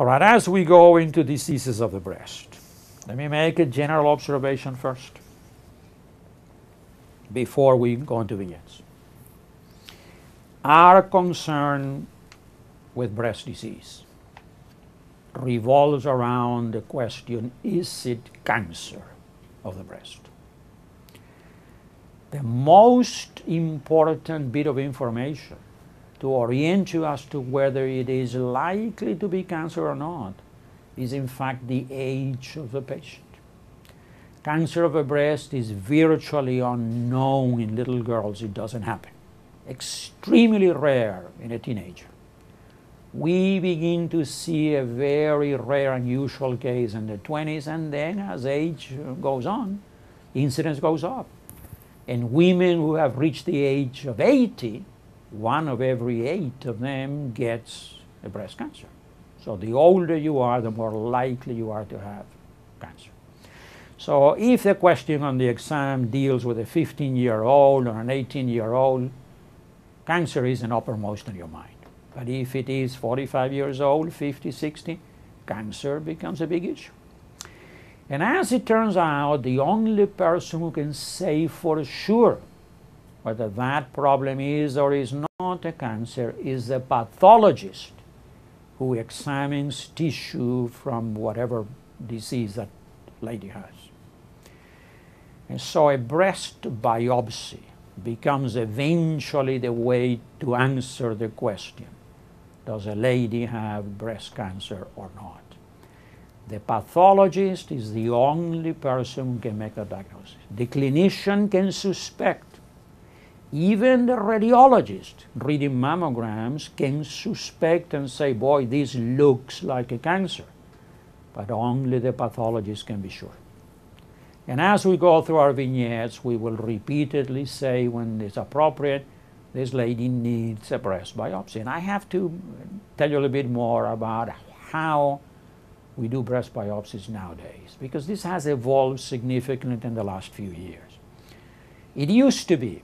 All right, as we go into diseases of the breast, let me make a general observation first before we go into vignettes. Our concern with breast disease revolves around the question, is it cancer of the breast? The most important bit of information to orient you as to whether it is likely to be cancer or not is in fact the age of the patient. Cancer of the breast is virtually unknown in little girls. It doesn't happen. Extremely rare in a teenager. We begin to see a very rare, unusual case in the 20s, and then as age goes on, incidence goes up. And women who have reached the age of 80, 1 of every 8 of them gets a breast cancer. So the older you are, the more likely you are to have cancer. So if the question on the exam deals with a 15-year-old or an 18-year-old, cancer isn't uppermost in your mind. But if it is 45 years old, 50, 60, cancer becomes a big issue. And as it turns out, the only person who can say for sure whether that problem is or is not a cancer is the pathologist who examines tissue from whatever disease that lady has. And so a breast biopsy becomes eventually the way to answer the question, does a lady have breast cancer or not? The pathologist is the only person who can make a diagnosis. The clinician can suspect. Even the radiologist reading mammograms can suspect and say, boy, this looks like a cancer. But only the pathologist can be sure. And as we go through our vignettes, we will repeatedly say when it's appropriate, this lady needs a breast biopsy. And I have to tell you a little bit more about how we do breast biopsies nowadays, because this has evolved significantly in the last few years. It used to be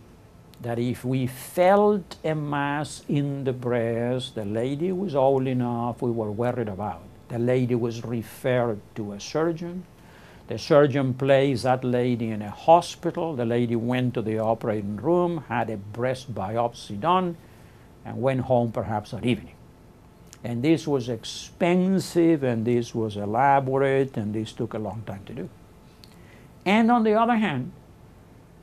that if we felt a mass in the breast, the lady was old enough, we were worried about. The lady was referred to a surgeon. The surgeon placed that lady in a hospital. The lady went to the operating room, had a breast biopsy done, and went home perhaps that evening. And this was expensive, and this was elaborate, and this took a long time to do. And on the other hand,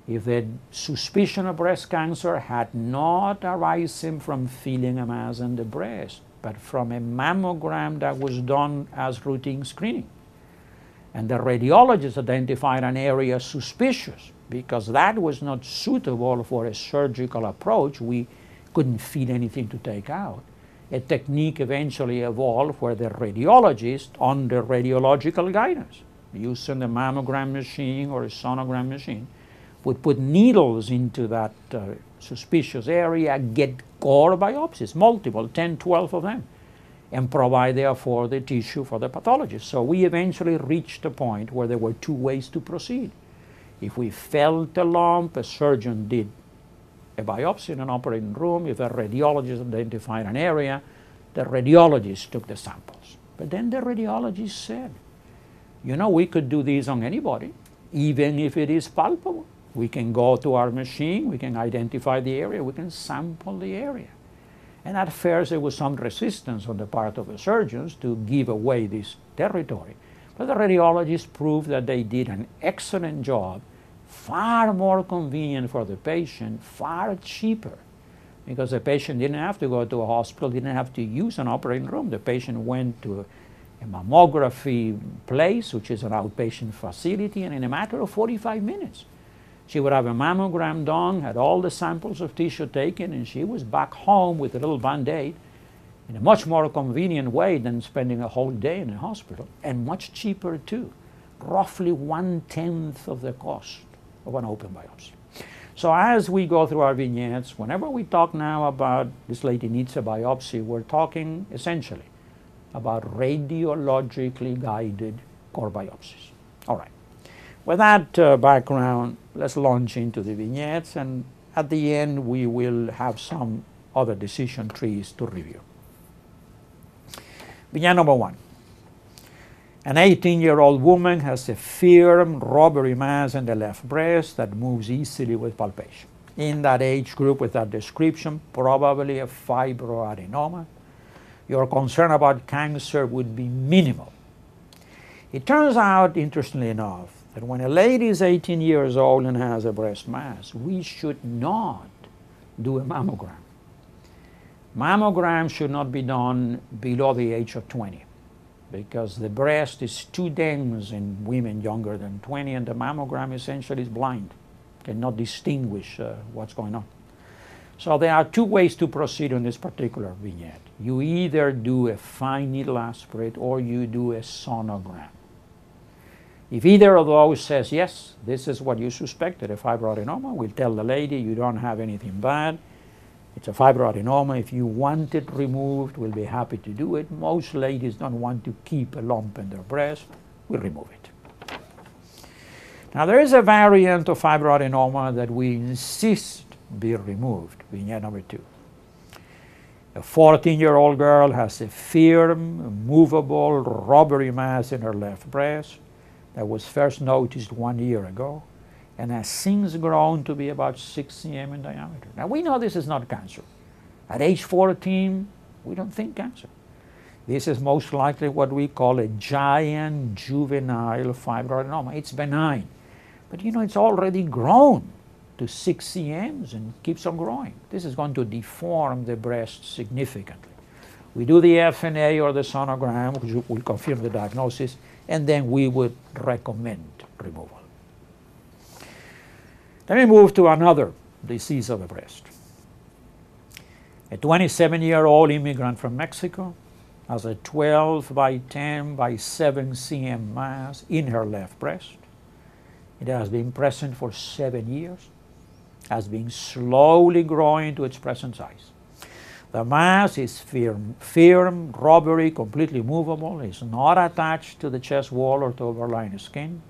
if the suspicion of breast cancer had not arisen from feeling a mass in the breast, but from a mammogram that was done as routine screening, and the radiologist identified an area suspicious because that was not suitable for a surgical approach, we couldn't feel anything to take out. A technique eventually evolved where the radiologist, under radiological guidance, using the mammogram machine or a sonogram machine, would put needles into that suspicious area, get core biopsies, multiple, 10, 12 of them, and provide therefore the tissue for the pathologist. So we eventually reached a point where there were 2 ways to proceed. If we felt a lump, a surgeon did a biopsy in an operating room. If a radiologist identified an area, the radiologist took the samples. But then the radiologist said, you know, we could do this on anybody, even if it is palpable. We can go to our machine, we can identify the area, we can sample the area. And at first there was some resistance on the part of the surgeons to give away this territory. But the radiologists proved that they did an excellent job, far more convenient for the patient, far cheaper, because the patient didn't have to go to a hospital, didn't have to use an operating room. The patient went to a mammography place, which is an outpatient facility, and in a matter of 45 minutes, she would have a mammogram done, had all the samples of tissue taken, and she was back home with a little Band-Aid in a much more convenient way than spending a whole day in a hospital, and much cheaper too, roughly 1/10 of the cost of an open biopsy. So as we go through our vignettes, whenever we talk now about this lady needs a biopsy, we're talking essentially about radiologically guided core biopsies. All right. With that background, let's launch into the vignettes, and at the end we will have some other decision trees to review. Vignette number 1. An 18-year-old woman has a firm rubbery mass in the left breast that moves easily with palpation. In that age group with that description, probably a fibroadenoma. Your concern about cancer would be minimal. It turns out, interestingly enough, that when a lady is 18 years old and has a breast mass, we should not do a mammogram. Mammogram should not be done below the age of 20 because the breast is too dense in women younger than 20, and the mammogram essentially is blind, cannot distinguish what's going on. So there are two ways to proceed on this particular vignette. You either do a fine needle aspirate or you do a sonogram. If either of those says, yes, this is what you suspected, a fibroadenoma, we'll tell the lady you don't have anything bad. It's a fibroadenoma. If you want it removed, we'll be happy to do it. Most ladies don't want to keep a lump in their breast. We'll remove it. Now, there is a variant of fibroadenoma that we insist be removed, vignette number 2. A 14-year-old girl has a firm, movable, rubbery mass in her left breast that was first noticed 1 year ago and has since grown to be about 6 cm in diameter. Now, we know this is not cancer. At age 14, we don't think cancer. This is most likely what we call a giant juvenile fibroadenoma. It's benign, but you know, it's already grown to 6 cms and keeps on growing. This is going to deform the breast significantly. We do the FNA or the sonogram, which will confirm the diagnosis, and then we would recommend removal. Let me move to another disease of the breast. A 27-year-old immigrant from Mexico has a 12 by 10 by 7 cm mass in her left breast. It has been present for 7 years, has been slowly growing to its present size. The mass is firm, rubbery, completely movable. It's not attached to the chest wall or to overlying skin.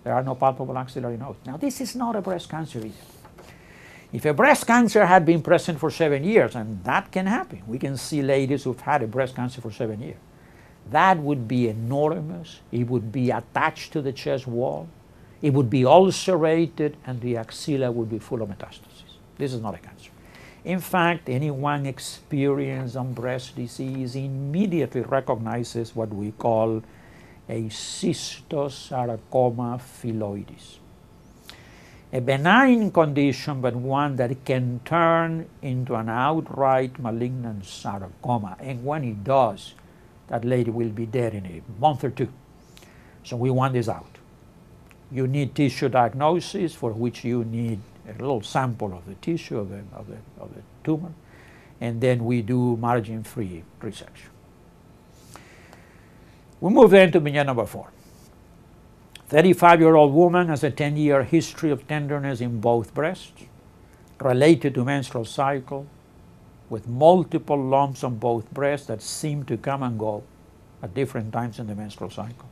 There are no palpable axillary nodes. Now, this is not a breast cancer either. If a breast cancer had been present for 7 years, and that can happen, we can see ladies who've had a breast cancer for 7 years, that would be enormous. It would be attached to the chest wall. It would be ulcerated, and the axilla would be full of metastases. This is not a cancer. In fact, anyone experienced on breast disease immediately recognizes what we call a cystosarcoma phylloides. A benign condition, but one that can turn into an outright malignant sarcoma. And when it does, that lady will be dead in a month or 2. So we want this out. You need tissue diagnosis, for which you need a little sample of the tissue of the tumor, and then we do margin-free resection. We move then to vignette number 4. 35-year-old woman has a 10-year history of tenderness in both breasts, related to menstrual cycle, with multiple lumps on both breasts that seem to come and go at different times in the menstrual cycle.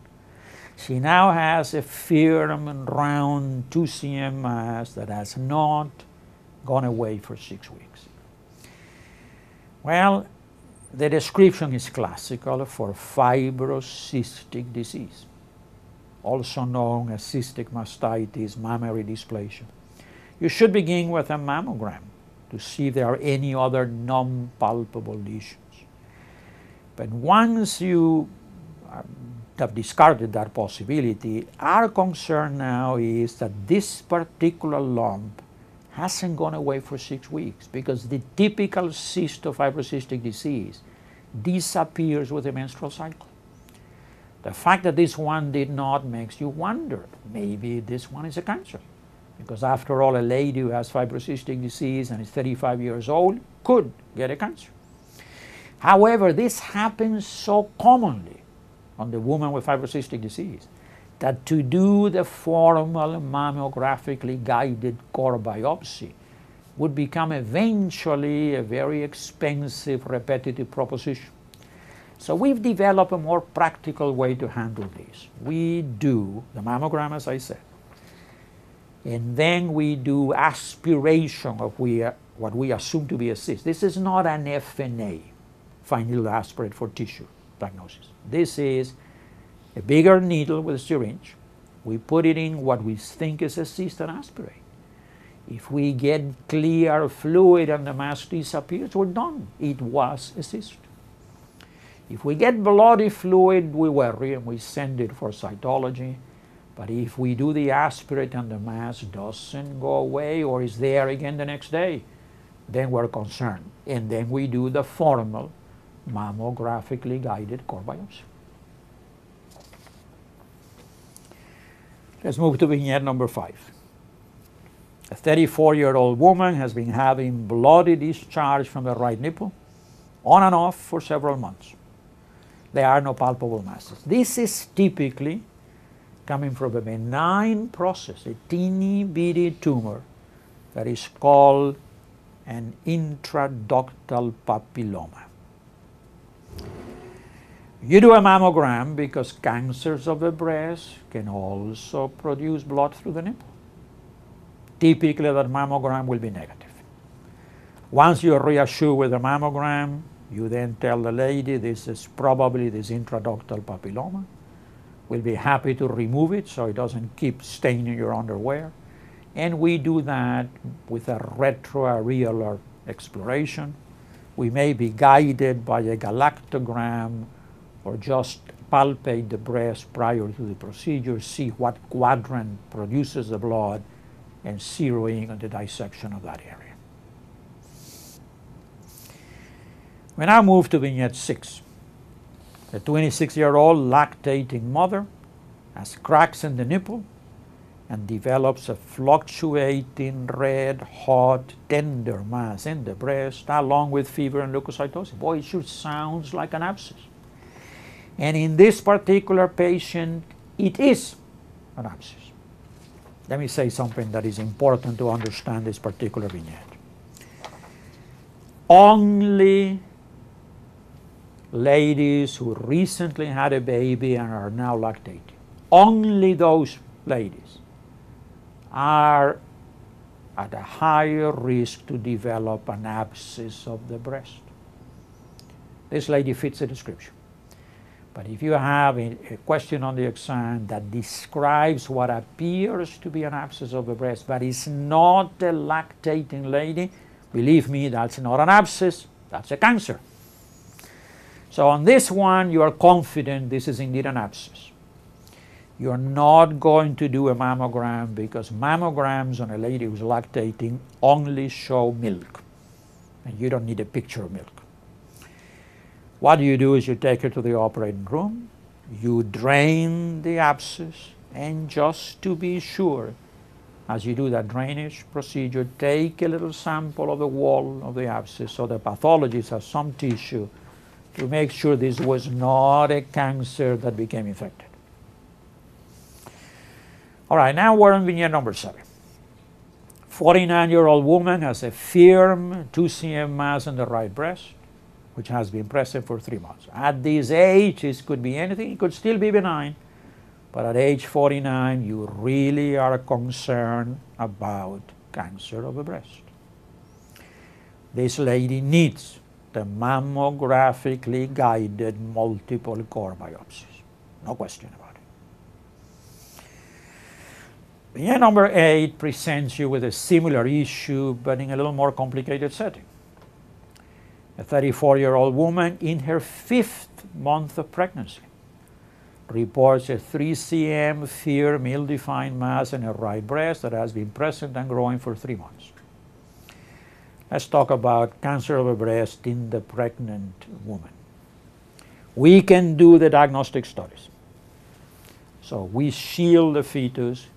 She now has a firm and round 2 cm mass that has not gone away for 6 weeks. Well, the description is classical for fibrocystic disease, also known as cystic mastitis, mammary dysplasia. You should begin with a mammogram to see if there are any other non-palpable lesions. But once you have discarded that possibility, our concern now is that this particular lump hasn't gone away for 6 weeks, because the typical cyst of fibrocystic disease disappears with the menstrual cycle. The fact that this one did not makes you wonder, maybe this one is a cancer. Because after all, a lady who has fibrocystic disease and is 35 years old could get a cancer. However, this happens so commonly on the woman with fibrocystic disease that to do the formal mammographically guided core biopsy would become eventually a very expensive, repetitive proposition. So we've developed a more practical way to handle this. We do the mammogram, as I said, and then we do aspiration of what we assume to be a cyst. This is not an FNA, fine needle aspirate for tissue diagnosis. This is a bigger needle with a syringe. We put it in what we think is a cyst and aspirate. If we get clear fluid and the mass disappears, we're done. It was a cyst. If we get bloody fluid, we worry and we send it for cytology. But if we do the aspirate and the mass doesn't go away or is there again the next day, then we're concerned. And then we do the formal mammographically guided core biopsy. Let's move to vignette number 5. A 34-year-old woman has been having bloody discharge from the right nipple on and off for several months. There are no palpable masses. This is typically coming from a benign process, a teeny bitty tumor that is called an intraductal papilloma. You do a mammogram because cancers of the breast can also produce blood through the nipple. Typically, that mammogram will be negative. Once you're reassured with the mammogram, you then tell the lady this is probably this intraductal papilloma. We'll be happy to remove it so it doesn't keep staining your underwear. And we do that with a retroareolar exploration. We may be guided by a galactogram or just palpate the breast prior to the procedure, see what quadrant produces the blood, and zeroing on the dissection of that area. We now move to vignette 6. A 26-year-old lactating mother has cracks in the nipple and develops a fluctuating red, hot, tender mass in the breast along with fever and leukocytosis. Boy, it sure sounds like an abscess. And in this particular patient, it is an abscess. Let me say something that is important to understand this particular vignette. Only ladies who recently had a baby and are now lactating, only those ladies are at a higher risk to develop an abscess of the breast. This lady fits the description. But if you have a question on the exam that describes what appears to be an abscess of the breast but is not a lactating lady, believe me, that's not an abscess, that's a cancer. So on this one, you are confident this is indeed an abscess. You're not going to do a mammogram because mammograms on a lady who's lactating only show milk. And you don't need a picture of milk. What you do is you take her to the operating room, you drain the abscess, and just to be sure, as you do that drainage procedure, take a little sample of the wall of the abscess so the pathologist has some tissue to make sure this was not a cancer that became infected. All right, now we're on vignette number 7. 49-year-old woman has a firm 2 cm mass in the right breast, which has been present for 3 months. At this age, it could be anything. It could still be benign. But at age 49, you really are concerned about cancer of the breast. This lady needs the mammographically guided multiple core biopsies. No question about it. Vignette number 8 presents you with a similar issue, but in a little more complicated setting. A 34-year-old woman in her 5th month of pregnancy reports a 3 cm firm ill-defined mass in her right breast that has been present and growing for 3 months. Let's talk about cancer of the breast in the pregnant woman. We can do the diagnostic studies. So we shield the fetus,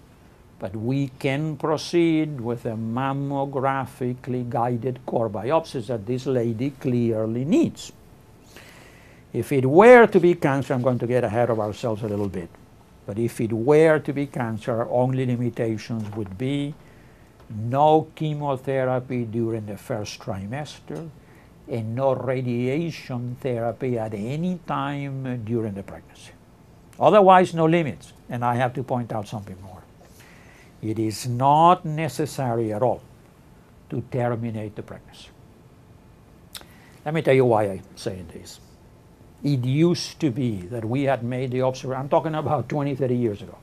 but we can proceed with a mammographically guided core biopsy that this lady clearly needs. If it were to be cancer, I'm going to get ahead of ourselves a little bit, but if it were to be cancer, our only limitations would be no chemotherapy during the first trimester and no radiation therapy at any time during the pregnancy. Otherwise, no limits, and I have to point out something more. It is not necessary at all to terminate the pregnancy. Let me tell you why I'm saying this. It used to be that we had made the observation, I'm talking about 20, 30 years ago.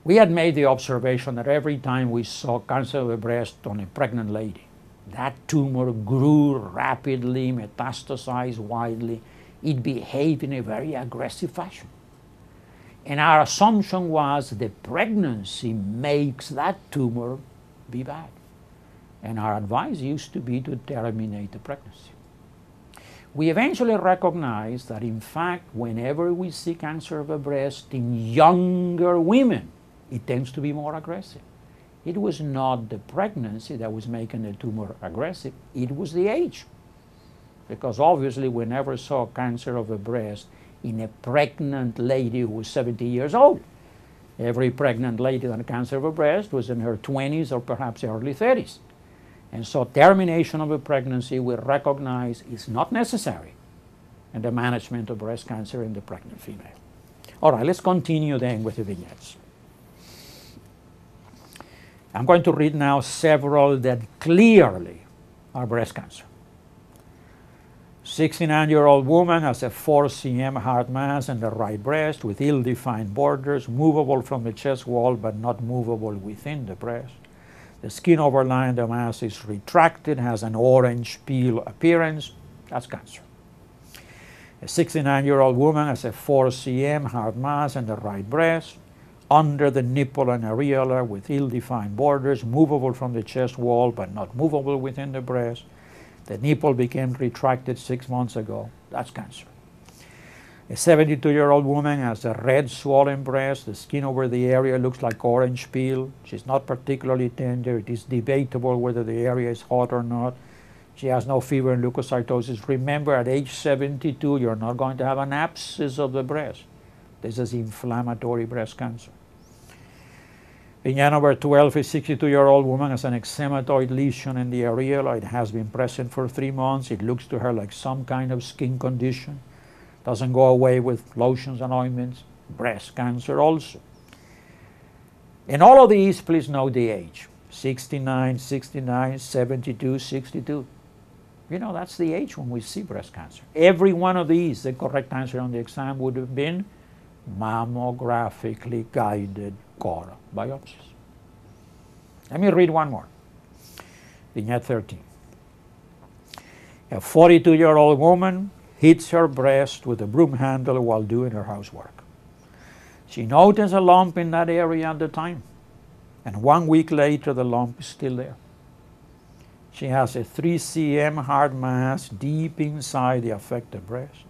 We had made the observation that every time we saw cancer of the breast on a pregnant lady, that tumor grew rapidly, metastasized widely. It behaved in a very aggressive fashion. And our assumption was the pregnancy makes that tumor be bad. And our advice used to be to terminate the pregnancy. We eventually recognized that, in fact, whenever we see cancer of the breast in younger women, it tends to be more aggressive. It was not the pregnancy that was making the tumor aggressive, it was the age. Because obviously we never saw cancer of the breast in a pregnant lady who was 70 years old. Every pregnant lady with cancer of the breast was in her 20s or perhaps early 30s. And so termination of a pregnancy we recognize is not necessary in the management of breast cancer in the pregnant female. All right, let's continue then with the vignettes. I'm going to read now several that clearly are breast cancer. 69-year-old woman has a 4 cm hard mass in the right breast with ill-defined borders, movable from the chest wall but not movable within the breast. The skin overlying the mass is retracted, has an orange peel appearance. That's cancer. A 69-year-old woman has a 4 cm hard mass in the right breast, under the nipple and areola with ill-defined borders, movable from the chest wall but not movable within the breast. The nipple became retracted 6 months ago. That's cancer. A 72-year-old woman has a red swollen breast. The skin over the area looks like orange peel. She's not particularly tender. It is debatable whether the area is hot or not. She has no fever and leukocytosis. Remember, at age 72, you're not going to have an abscess of the breast. This is inflammatory breast cancer. Vignette number 12, a 62-year-old woman has an eczematoid lesion in the areola. It has been present for 3 months. It looks to her like some kind of skin condition. Doesn't go away with lotions and ointments. Breast cancer also. In all of these, please note the age. 69, 69, 72, 62. You know, that's the age when we see breast cancer. Every one of these, the correct answer on the exam would have been mammographically guided core biopsies. Let me read one more. Vignette 13. A 42-year-old woman hits her breast with a broom handle while doing her housework. She noticed a lump in that area at the time, and 1 week later the lump is still there. She has a 3 cm hard mass deep inside the affected breast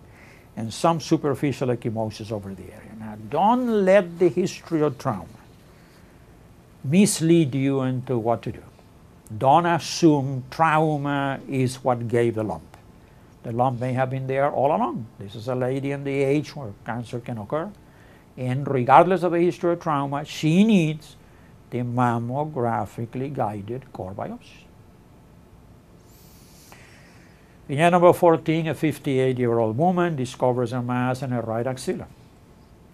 and some superficial ecchymosis over the area. Now, don't let the history of trauma mislead you into what to do. Don't assume trauma is what gave the lump. The lump may have been there all along. This is a lady in the age where cancer can occur. And regardless of the history of trauma, she needs the mammographically guided core biopsy. Vignette number 14, a 58-year-old woman discovers a mass in her right axilla.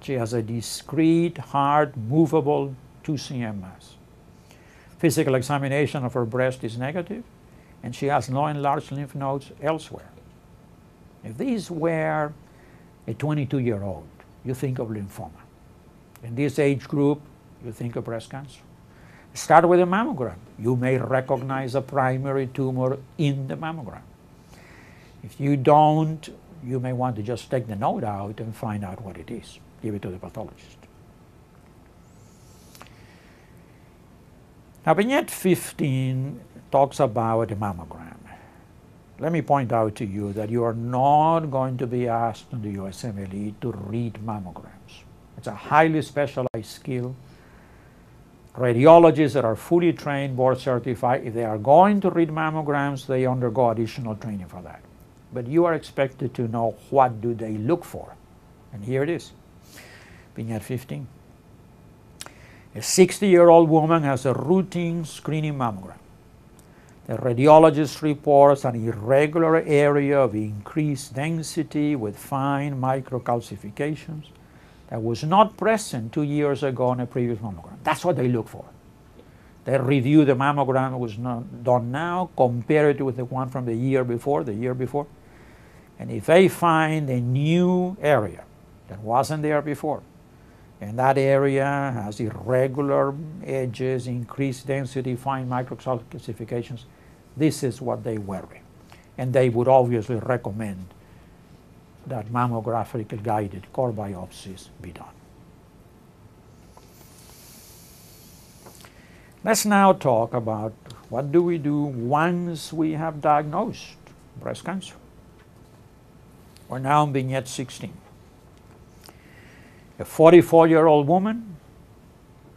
She has a discrete, hard, movable 2 cm mass. Physical examination of her breast is negative, and she has no enlarged lymph nodes elsewhere. If these were a 22-year-old, you think of lymphoma. In this age group, you think of breast cancer. Start with a mammogram. You may recognize a primary tumor in the mammogram. If you don't, you may want to just take the node out and find out what it is. Give it to the pathologist. Now, vignette 15 talks about a mammogram. Let me point out to you that you are not going to be asked in the USMLE to read mammograms. It's a highly specialized skill. Radiologists that are fully trained, board certified, if they are going to read mammograms, they undergo additional training for that. But you are expected to know what do they look for. And here it is. Vignette 15. A 60-year-old woman has a routine screening mammogram. The radiologist reports an irregular area of increased density with fine microcalcifications that was not present 2 years ago on a previous mammogram. That's what they look for. They review the mammogram that was not done now, compare it with the one from the year before, And if they find a new area that wasn't there before, and that area has irregular edges, increased density, fine microcalcifications, this is what they worry. And they would obviously recommend that mammographic guided core biopsies be done. Let's now talk about what do we do once we have diagnosed breast cancer. We're now in vignette 16. A 44-year-old woman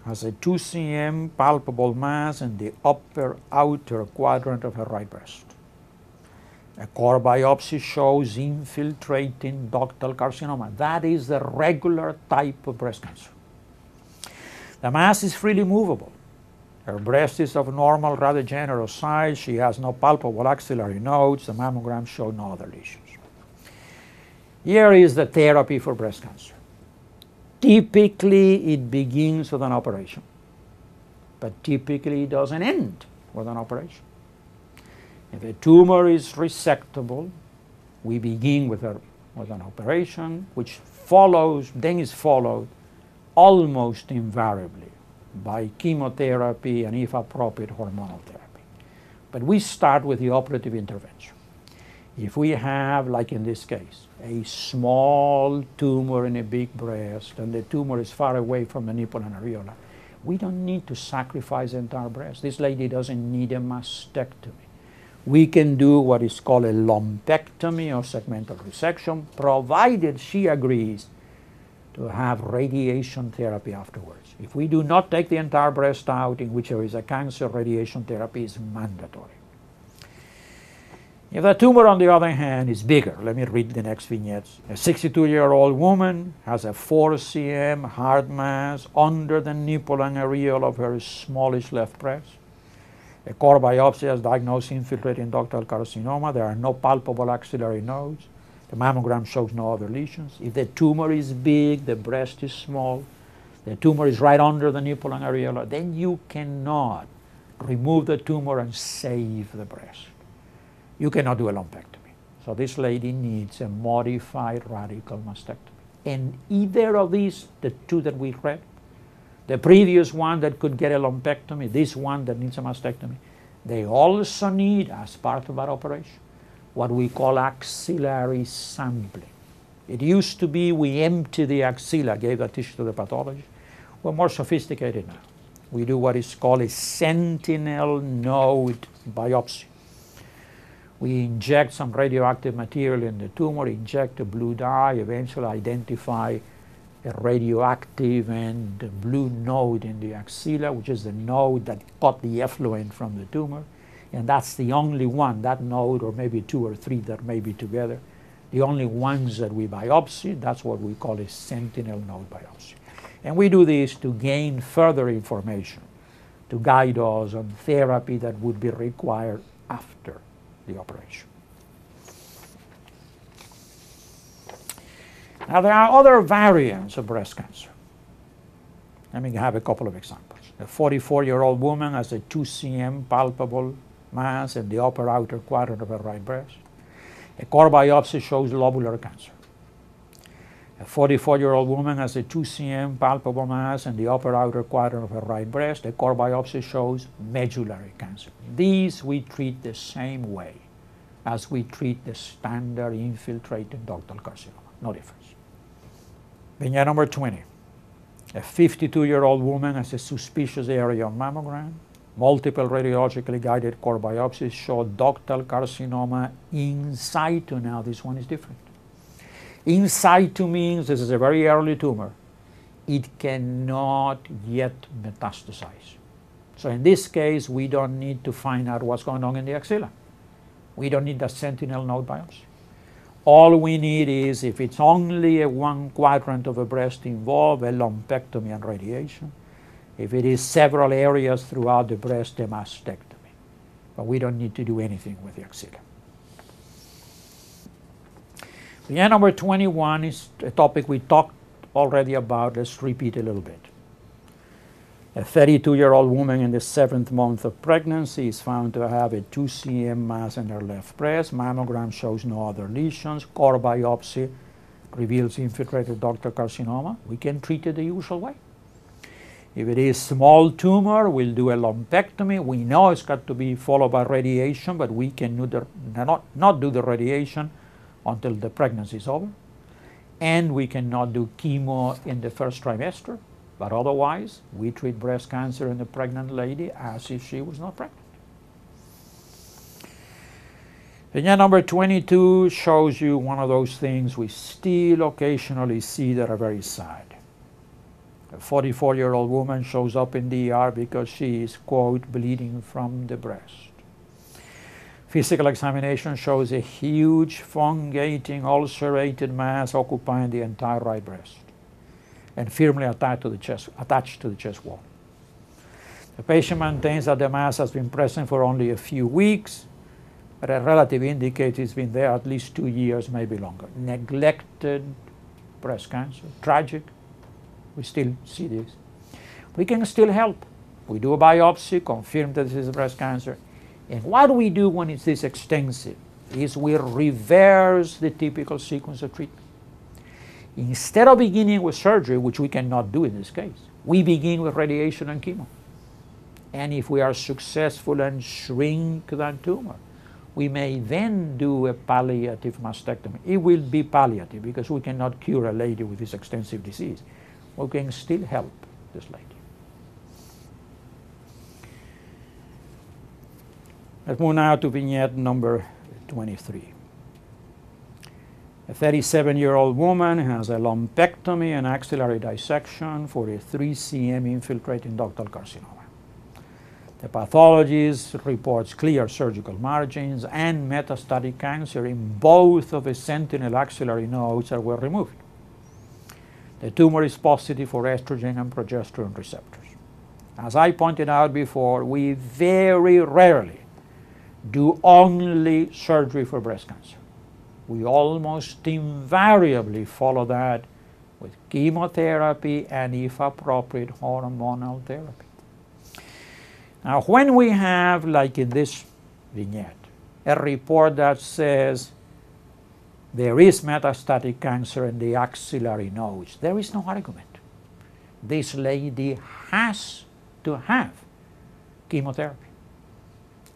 has a 2 cm palpable mass in the upper outer quadrant of her right breast. A core biopsy shows infiltrating ductal carcinoma. That is the regular type of breast cancer. The mass is freely movable. Her breast is of normal, rather generous size. She has no palpable axillary nodes. The mammogram showed no other lesions. Here is the therapy for breast cancer. Typically, it begins with an operation, but typically it doesn't end with an operation. If a tumor is resectable, we begin with an operation, which then is followed almost invariably by chemotherapy and, if appropriate, hormonal therapy. But we start with the operative intervention. If we have, like in this case, a small tumor in a big breast and the tumor is far away from the nipple and areola, we don't need to sacrifice the entire breast. This lady doesn't need a mastectomy. We can do what is called a lumpectomy or segmental resection, provided she agrees to have radiation therapy afterwards. If we do not take the entire breast out in which there is a cancer, radiation therapy is mandatory. If the tumor, on the other hand, is bigger, let me read the next vignettes. A 62-year-old woman has a 4 cm hard mass under the nipple and areola of her smallish left breast. A core biopsy has diagnosed infiltrating ductal carcinoma. There are no palpable axillary nodes. The mammogram shows no other lesions. If the tumor is big, the breast is small, the tumor is right under the nipple and areola, then you cannot remove the tumor and save the breast. You cannot do a lumpectomy. So this lady needs a modified radical mastectomy. And either of these, the two that we read, the previous one that could get a lumpectomy, this one that needs a mastectomy, they also need, as part of our operation, what we call axillary sampling. It used to be we empty the axilla, gave that tissue to the pathologist. We're more sophisticated now. We do what is called a sentinel node biopsy. We inject some radioactive material in the tumor, inject a blue dye, eventually identify a radioactive and blue node in the axilla, which is the node that got the effluent from the tumor. And that's the only one, that node, or maybe 2 or 3 that may be together, the only ones that we biopsy. That's what we call a sentinel node biopsy. And we do this to gain further information, to guide us on therapy that would be required after the operation. Now, there are other variants of breast cancer. Let me have a couple of examples. A 44-year-old woman has a 2 cm palpable mass in the upper outer quadrant of her right breast. A core biopsy shows lobular cancer. A 44-year-old woman has a 2 cm palpable mass in the upper outer quadrant of her right breast. A core biopsy shows medullary cancer. These we treat the same way as we treat the standard infiltrating ductal carcinoma. No difference. Vignette number 20. A 52-year-old woman has a suspicious area on mammogram. Multiple radiologically guided core biopsies show ductal carcinoma in situ. Now this one is different. In situ means this is a very early tumor. It cannot yet metastasize. So in this case, we don't need to find out what's going on in the axilla. We don't need the sentinel node biopsy. All we need is, if it's only a 1 quadrant of a breast involved, a lumpectomy and radiation. If it is several areas throughout the breast, a mastectomy. But we don't need to do anything with the axilla. The number 21 is a topic we talked already about. Let's repeat a little bit. A 32-year-old woman in the 7th month of pregnancy is found to have a 2 cm mass in her left breast. Mammogram shows no other lesions. Core biopsy reveals infiltrated ductal carcinoma. We can treat it the usual way. If it is small tumor, we'll do a lumpectomy. We know it's got to be followed by radiation, but we can not do the radiation until the pregnancy is over. And we cannot do chemo in the first trimester. But otherwise, we treat breast cancer in a pregnant lady as if she was not pregnant. Vignette number 22 shows you one of those things we still occasionally see that are very sad. A 44-year-old woman shows up in the ER because she is, quote, bleeding from the breast. Physical examination shows a huge fungating ulcerated mass occupying the entire right breast and firmly attached to the chest wall. The patient maintains that the mass has been present for only a few weeks, but a relative indicates it's been there at least 2 years, maybe longer. Neglected breast cancer, tragic. We still see this. We can still help. We do a biopsy, confirm that this is breast cancer. And what we do when it's this extensive is we reverse the typical sequence of treatment. Instead of beginning with surgery, which we cannot do in this case, we begin with radiation and chemo. And if we are successful and shrink that tumor, we may then do a palliative mastectomy. It will be palliative because we cannot cure a lady with this extensive disease. We can still help this lady. Let's move now to vignette number 23. A 37-year-old woman has a lumpectomy and axillary dissection for a 3 cm infiltrating ductal carcinoma. The pathologist reports clear surgical margins and metastatic cancer in both of the sentinel axillary nodes that were removed. The tumor is positive for estrogen and progesterone receptors. As I pointed out before, we very rarely do only surgery for breast cancer. We almost invariably follow that with chemotherapy and, if appropriate, hormonal therapy. Now, when we have, like in this vignette, a report that says there is metastatic cancer in the axillary nodes, there is no argument. This lady has to have chemotherapy.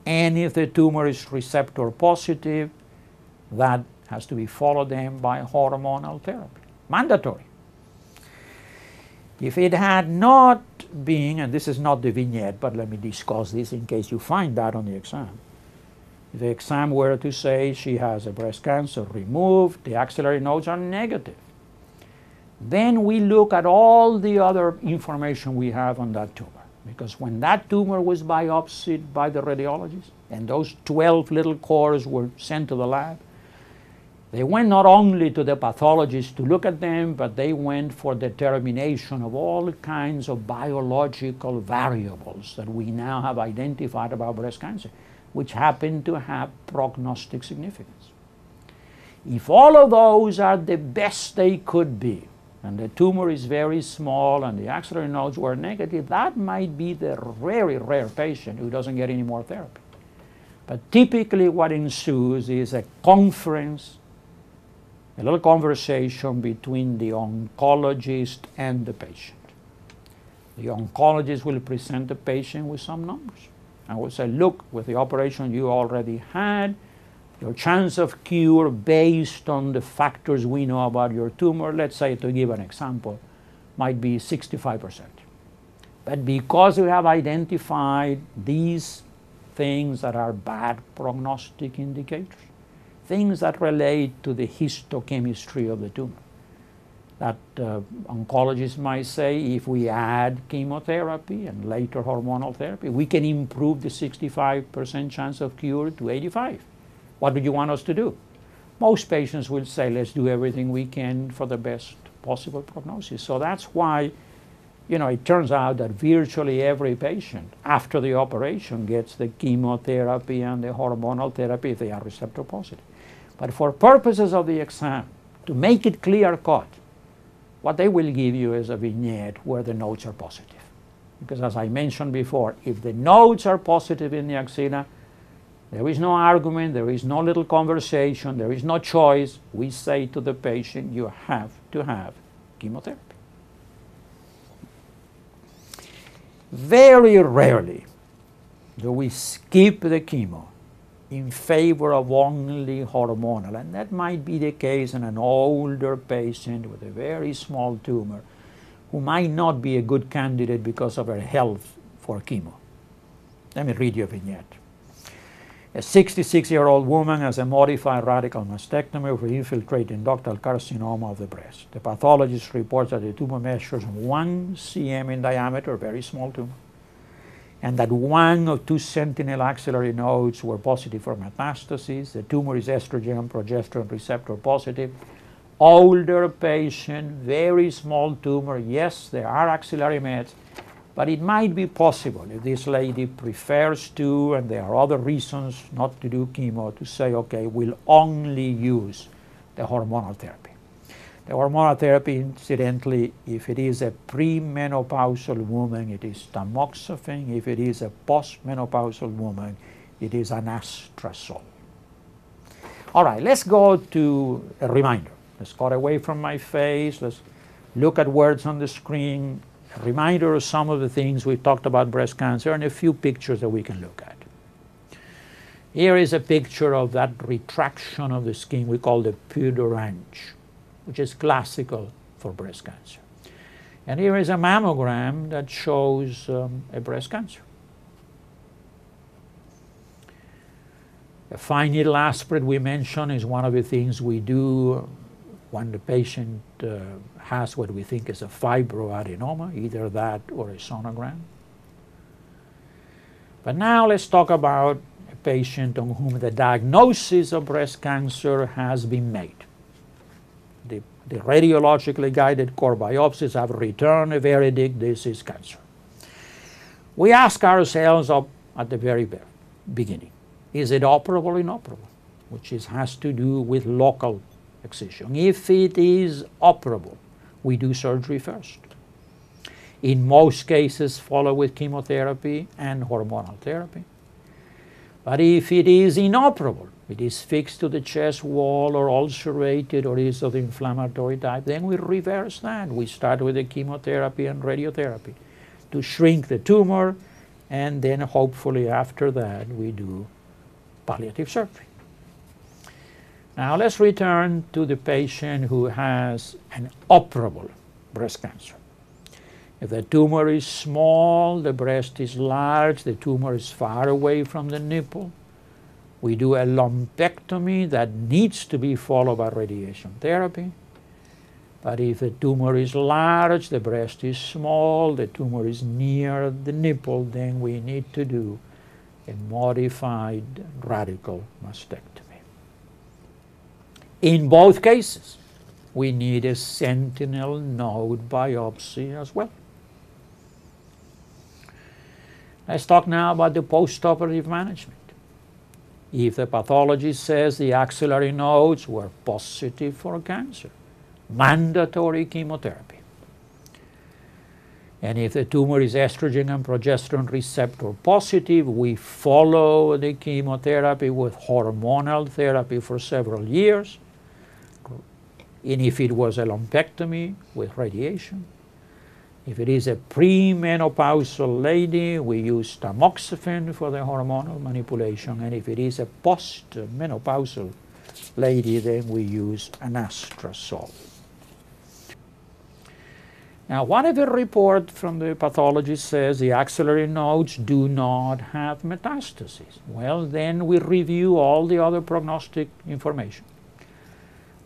And if the tumor is receptor positive, that has to be followed then by hormonal therapy. Mandatory. If it had not been, and this is not the vignette, but let me discuss this in case you find that on the exam. If the exam were to say she has a breast cancer removed, the axillary nodes are negative, then we look at all the other information we have on that tumor. Because when that tumor was biopsied by the radiologist, and those 12 little cores were sent to the lab, they went not only to the pathologist to look at them, but they went for determination of all kinds of biological variables that we now have identified about breast cancer, which happen to have prognostic significance. If all of those are the best they could be, and the tumor is very small and the axillary nodes were negative, that might be the very rare patient who doesn't get any more therapy. But typically what ensues is a conference, a little conversation between the oncologist and the patient. The oncologist will present the patient with some numbers and will say, look, with the operation you already had, your chance of cure based on the factors we know about your tumor, let's say, to give an example, might be 65%. But because we have identified these things that are bad prognostic indicators, things that relate to the histochemistry of the tumor, that oncologists might say if we add chemotherapy and later hormonal therapy, we can improve the 65% chance of cure to 85%. What do you want us to do? Most patients will say, let's do everything we can for the best possible prognosis. So that's why, it turns out that virtually every patient after the operation gets the chemotherapy and the hormonal therapy if they are receptor positive. But for purposes of the exam, to make it clear-cut, what they will give you is a vignette where the nodes are positive. Because as I mentioned before, if the nodes are positive in the axilla, there is no argument, there is no little conversation, there is no choice. We say to the patient, you have to have chemotherapy. Very rarely do we skip the chemo in favor of only hormonal, and that might be the case in an older patient with a very small tumor who might not be a good candidate because of her health for chemo. Let me read you a vignette. A 66-year-old woman has a modified radical mastectomy for infiltrating ductal carcinoma of the breast. The pathologist reports that the tumor measures 1 cm in diameter, very small tumor, and that 1 of 2 sentinel axillary nodes were positive for metastases. The tumor is estrogen and progesterone receptor positive. Older patient, very small tumor. Yes, there are axillary meds, but it might be possible if this lady prefers to, and there are other reasons not to do chemo, to say, okay, we'll only use the hormonal therapy. The hormonal therapy, incidentally, if it is a premenopausal woman, it is tamoxifen. If it is a postmenopausal woman, it is anastrozole. All right, let's go to a reminder. Let's cut away from my face. Let's look at words on the screen. A reminder of some of the things we talked about breast cancer and a few pictures that we can look at. Here is a picture of that retraction of the skin we call the pudorhange, which is classical for breast cancer. And here is a mammogram that shows a breast cancer. A fine needle aspirate we mentioned is one of the things we do when the patient has what we think is a fibroadenoma, either that or a sonogram. But now let's talk about a patient on whom the diagnosis of breast cancer has been made. The radiologically guided core biopsies have returned a verdict: this is cancer. We ask ourselves at the very beginning, is it operable or inoperable? Which has to do with local excision. If it is operable, we do surgery first. In most cases, follow with chemotherapy and hormonal therapy. But if it is inoperable, it is fixed to the chest wall or ulcerated or is of the inflammatory type, then we reverse that. We start with the chemotherapy and radiotherapy to shrink the tumor, and then hopefully after that we do palliative surgery. Now let's return to the patient who has an operable breast cancer. If the tumor is small, the breast is large, the tumor is far away from the nipple, we do a lumpectomy that needs to be followed by radiation therapy. But if the tumor is large, the breast is small, the tumor is near the nipple, then we need to do a modified radical mastectomy. In both cases, we need a sentinel node biopsy as well. Let's talk now about the postoperative management. If the pathologist says the axillary nodes were positive for cancer, mandatory chemotherapy. And if the tumor is estrogen and progesterone receptor positive, we follow the chemotherapy with hormonal therapy for several years. And if it was a lumpectomy, with radiation. If it is a premenopausal lady, we use tamoxifen for the hormonal manipulation. And if it is a postmenopausal lady, then we use anastrozole. Now, what if a report from the pathologist says the axillary nodes do not have metastases? Well, then we review all the other prognostic information.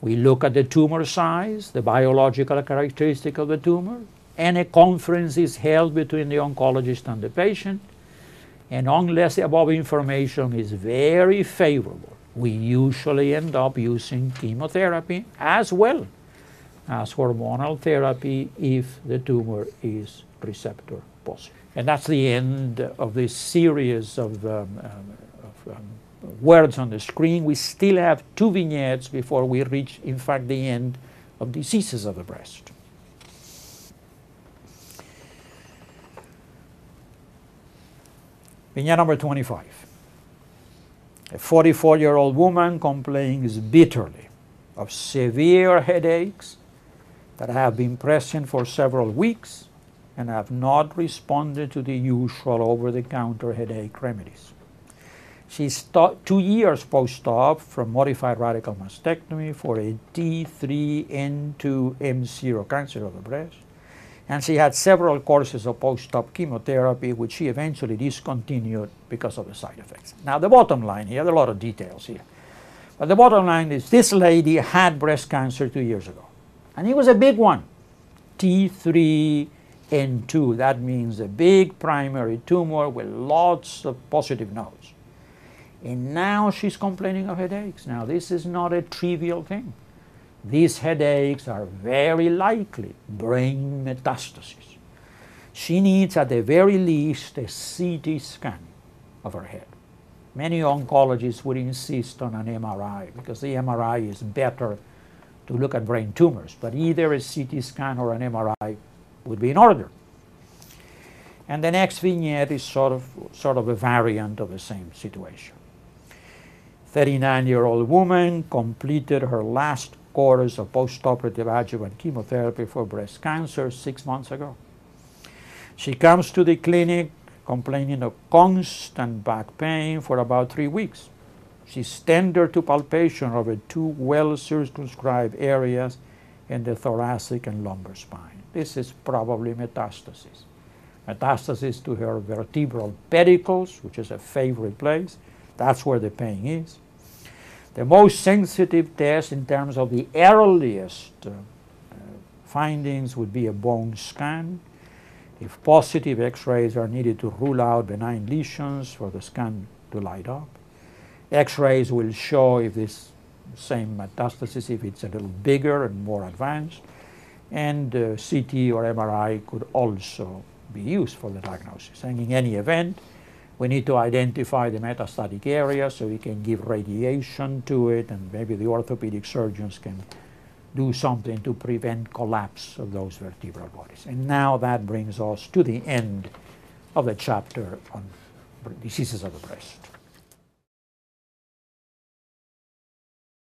We look at the tumor size, the biological characteristic of the tumor, and a conference is held between the oncologist and the patient. And unless the above information is very favorable, we usually end up using chemotherapy as well as hormonal therapy if the tumor is receptor positive. And that's the end of this series of words on the screen. We still have 2 vignettes before we reach, in fact, the end of diseases of the breast. Vignette number 25. A 44-year-old woman complains bitterly of severe headaches that have been present for several weeks and have not responded to the usual over-the-counter headache remedies. She's 2 years post-op from modified radical mastectomy for a T3N2M0 cancer of the breast, and she had several courses of post-op chemotherapy, which she eventually discontinued because of the side effects. Now, the bottom line here, there are a lot of details here, but the bottom line is this lady had breast cancer 2 years ago, and it was a big one, T3N2. That means a big primary tumor with lots of positive nodes. And now she's complaining of headaches. Now, this is not a trivial thing. These headaches are very likely brain metastases. She needs, at the very least, a CT scan of her head. Many oncologists would insist on an MRI because the MRI is better to look at brain tumors, but either a CT scan or an MRI would be in order. And the next vignette is sort of a variant of the same situation. 39-year-old woman completed her last course of postoperative adjuvant chemotherapy for breast cancer 6 months ago. She comes to the clinic complaining of constant back pain for about 3 weeks. She's tender to palpation over 2 well-circumscribed areas in the thoracic and lumbar spine. This is probably metastasis. Metastasis to her vertebral pedicles, which is a favorite place. That's where the pain is. The most sensitive test in terms of the earliest findings would be a bone scan. If positive X-rays are needed to rule out benign lesions for the scan to light up. X-rays will show if this same metastasis, if it's a little bigger and more advanced. And CT or MRI could also be used for the diagnosis. And in any event, we need to identify the metastatic area so we can give radiation to it, and maybe the orthopedic surgeons can do something to prevent collapse of those vertebral bodies. And now that brings us to the end of the chapter on diseases of the breast.